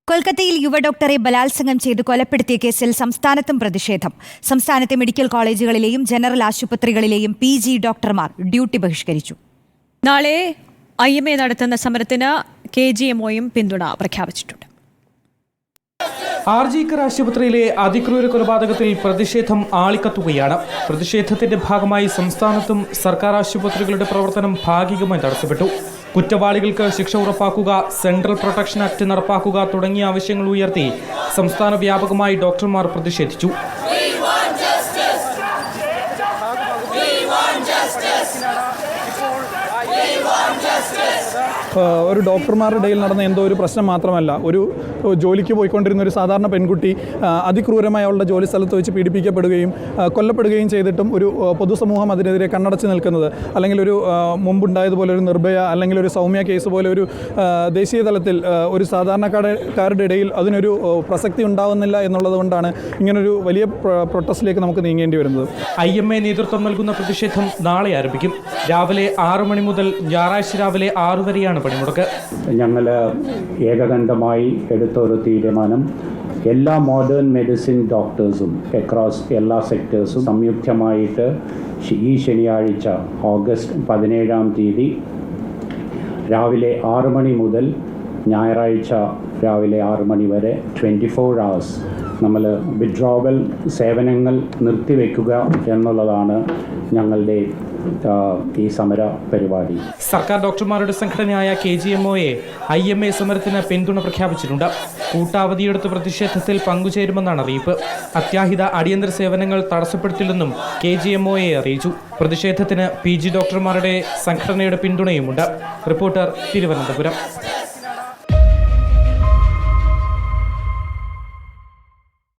കൊൽക്കത്തയിൽ യുവ ഡോക്ടറെ ബലാത്സംഗം ചെയ്ത് കൊലപ്പെടുത്തിയ കേസിൽ സംസ്ഥാനത്തും പ്രതിഷേധം. സംസ്ഥാനത്തെ മെഡിക്കൽ കോളേജുകളിലെയും ജനറൽ ആശുപത്രികളിലെയും PG ഡോക്ടർമാർ ഡ്യൂട്ടി ബഹിഷ്കരിച്ചു. നാളെ IMA നടത്തുന്ന സമരത്തിന് KGMOയും പിന്തുണ പ്രഖ്യാപിച്ചിട്ടുണ്ട്. ആർജിക്കർ ആശുപത്രിയിലെ അതിക്രൂര കൊലപാതകത്തിൽ പ്രതിഷേധം ആളിക്കത്തുകയാണ്. പ്രതിഷേധത്തിന്റെ ഭാഗമായി സംസ്ഥാനത്തും സർക്കാർ ആശുപത്രികളുടെ പ്രവർത്തനം ഭാഗികമായി തടസ്സപ്പെട്ടു. കുറ്റവാളികൾക്ക് ശിക്ഷ ഉറപ്പാക്കുക, സെൻട്രൽ പ്രൊട്ടക്ഷൻ ആക്ട് നടപ്പാക്കുക തുടങ്ങിയ ആവശ്യങ്ങൾ ഉയർത്തി സംസ്ഥാന വ്യാപകമായി ഡോക്ടർമാർ പ്രതിഷേധിച്ചു. ഒരു ഡോക്ടർമാരുടെ ഇടയിൽ നടന്ന എന്തോ ഒരു പ്രശ്നം മാത്രമല്ല, ഒരു ജോലിക്ക് പോയിക്കൊണ്ടിരുന്ന ഒരു സാധാരണ പെൺകുട്ടി അതിക്രൂരമായി അവളുടെ ജോലി സ്ഥലത്ത് വെച്ച് പീഡിപ്പിക്കപ്പെടുകയും കൊല്ലപ്പെടുകയും ചെയ്തിട്ടും ഒരു പൊതുസമൂഹം അതിനെതിരെ കണ്ണടച്ച് നിൽക്കുന്നത്, അല്ലെങ്കിൽ ഒരു മുമ്പുണ്ടായതുപോലെ ഒരു നിർഭയ അല്ലെങ്കിൽ ഒരു സൗമ്യ കേസ് പോലെ ഒരു ദേശീയ തലത്തിൽ ഒരു സാധാരണക്കാരുടെ ഇടയിൽ അതിനൊരു പ്രസക്തി ഉണ്ടാവുന്നില്ല എന്നുള്ളത് കൊണ്ടാണ് ഇങ്ങനൊരു വലിയ പ്രൊട്ടസ്റ്റിലേക്ക് നമുക്ക് നീങ്ങേണ്ടി വരുന്നത്. IMA നേതൃത്വം നൽകുന്ന പ്രതിഷേധം നാളെ ആരംഭിക്കും. രാവിലെ 6 മണി മുതൽ ഞായറാഴ്ച രാവിലെ 6 വരെയാണ് പണിമുടക്ക്. ഞങ്ങൾ ഏകകണ്ഠമായി എടുത്ത ഒരു തീരുമാനം, എല്ലാ മോഡേൺ മെഡിസിൻ ഡോക്ടേഴ്സും അക്രോസ് എല്ലാ സെക്ടേഴ്സും സംയുക്തമായിട്ട് ഈ ശനിയാഴ്ച ഓഗസ്റ്റ് 17-ാം തീയതി രാവിലെ 6 മണി മുതൽ ഞായറാഴ്ച രാവിലെ 6 മണി വരെ 24 hours നമ്മൾ വിഡ്രോവൽ സേവനങ്ങൾ നിർത്തിവെക്കുക എന്നുള്ളതാണ് ഞങ്ങളുടെ ഈ സമര പരിപാടി. സർക്കാർ ഡോക്ടർമാരുടെ സംഘടനയായ KGMOയെ IMA സമരത്തിന് പിന്തുണ പ്രഖ്യാപിച്ചിട്ടുണ്ട്. കൂട്ടാവധിയെടുത്ത് പ്രതിഷേധത്തിൽ പങ്കുചേരുമെന്നാണ് അറിയിപ്പ്. അത്യാഹിത അടിയന്തര സേവനങ്ങൾ തടസ്സപ്പെടുത്തില്ലെന്നും KGMOയെ അറിയിച്ചു. പ്രതിഷേധത്തിന് PG ഡോക്ടർമാരുടെ സംഘടനയുടെ പിന്തുണയുമുണ്ട്. റിപ്പോർട്ടർ, തിരുവനന്തപുരം.